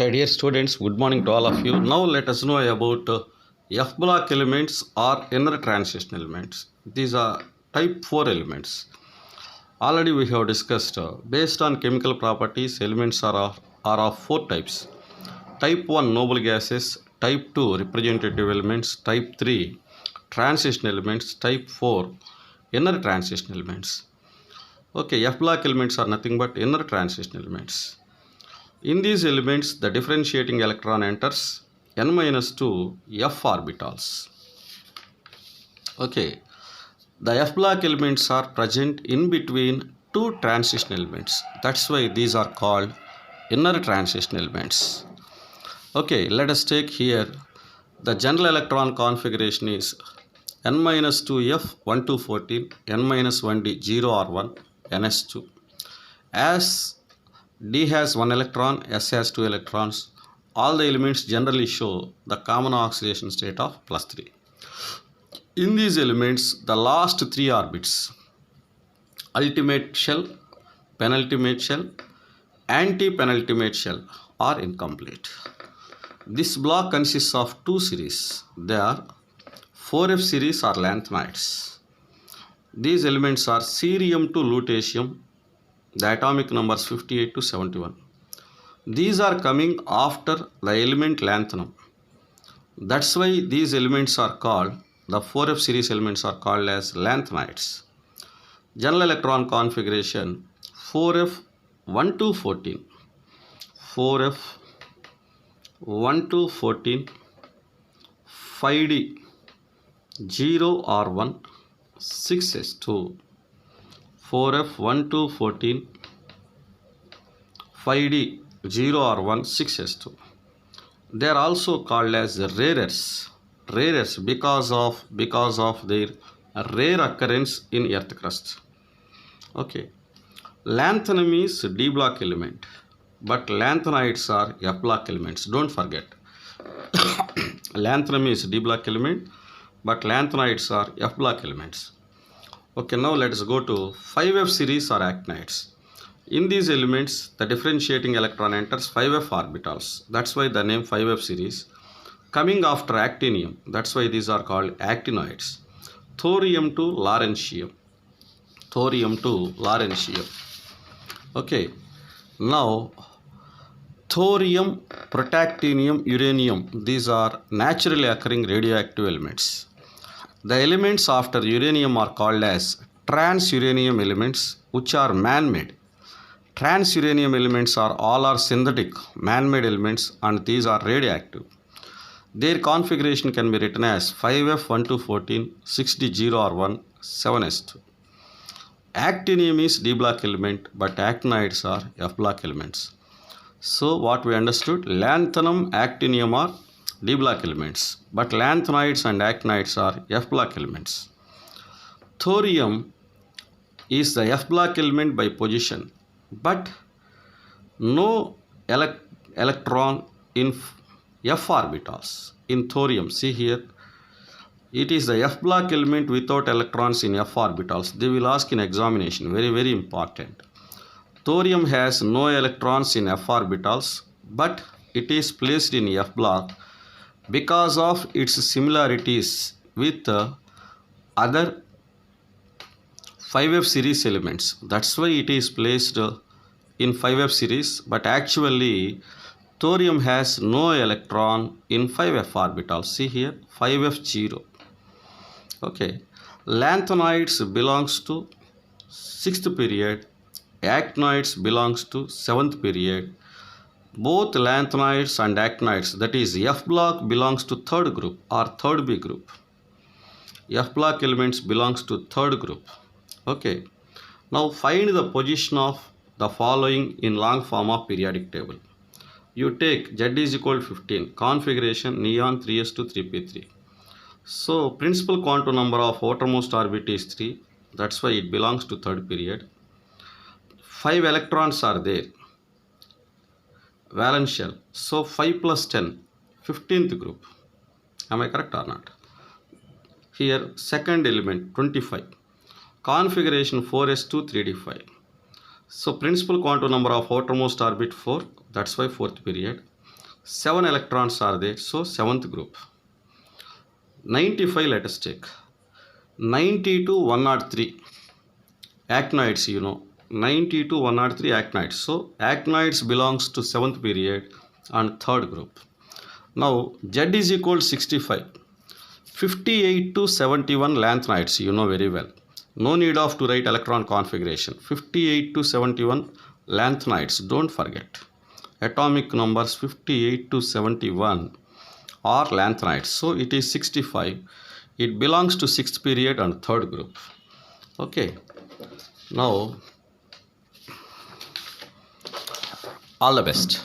Okay, dear students, good morning to all of you. Now let us know about F block elements or inner transition elements. These are type 4 elements. Already we have discussed based on chemical properties, elements are of four types. Type 1 noble gases, type 2 representative elements, type 3 transition elements, type 4 inner transition elements. Okay, F block elements are nothing but inner transition elements. In these elements, the differentiating electron enters n-2 f orbitals. Okay, the f block elements are present in between two transition elements. That's why these are called inner transition elements. Okay, let us take here the general electron configuration is n-2f 1214 n-1d 0r1 ns2. As D has 1 electron, S has 2 electrons. All the elements generally show the common oxidation state of +3. In these elements, the last 3 orbits, ultimate shell, penultimate shell, anti-penultimate shell are incomplete. This block consists of two series. They are 4f series or lanthanides. These elements are cerium to lutetium. The atomic numbers 58 to 71. These are coming after the element lanthanum. That's why these elements are called, the 4f series elements are called as lanthanides. General electron configuration 4f 1 to 14, 4f 1 to 14, 5d 0r1 6s2, 4f 1 to 14, 5d 0r1 6s2. They are also called as rarers because of their rare occurrence in earth crust. Okay, lanthanum is D block element, but lanthanides are F block elements. Don't forget, lanthanum is D block element, but lanthanides are F block elements. Okay, now let us go to 5f series or actinides. In these elements, the differentiating electron enters 5f orbitals. That's why the name 5f series. Coming after actinium, that's why these are called actinoids. Thorium to lawrencium. Thorium to lawrencium. Okay, now thorium, protactinium, uranium, these are naturally occurring radioactive elements. The elements after uranium are called as transuranium elements, which are man-made. Transuranium elements are synthetic, man-made elements, and these are radioactive. Their configuration can be written as 5f 1 to 14, 6d0r1, 7s2. Actinium is D block element, but actinides are F block elements. So what we understood, lanthanum, actinium are D block elements, but lanthanides and actinides are F block elements. Thorium is the F block element by position, but no electron in F orbitals in thorium. See here, it is the F block element without electrons in F orbitals. They will ask in examination, very important. Thorium has no electrons in F orbitals, but it is placed in F block because of its similarities with other 5f series elements. That's why it is placed in 5f series, but actually thorium has no electron in 5f orbitals. See here, 5f0. Okay, lanthanides belongs to 6th period, actinides belongs to 7th period. Both lanthanides and actinides, that is F block, belongs to 3rd group or 3rd B group. F block elements belongs to 3rd group. Okay, now find the position of the following in long form of periodic table. You take Z is equal to 15, configuration neon 3s2 3p3. So principal quantum number of outermost orbit is 3, that's why it belongs to 3rd period. 5 electrons are there, valence shell, so 5 plus 10, 15th group. Am I correct or not? Here second element 25, configuration 4s2 3d5. So principal quantum number of outermost orbit 4, that's why 4th period. 7 electrons are there, so 7th group. 95, let us take. 90 to 103 actinides, 90 to 103 actinides. So actinides belongs to 7th period and 3rd group. Now Z is equal to 65. 58 to 71 lanthanides, very well. No need of to write electron configuration. 58 to 71 lanthanides, don't forget. Atomic numbers 58 to 71 are lanthanides. So it is 65. It belongs to 6th period and 3rd group. Okay. Now, all the best.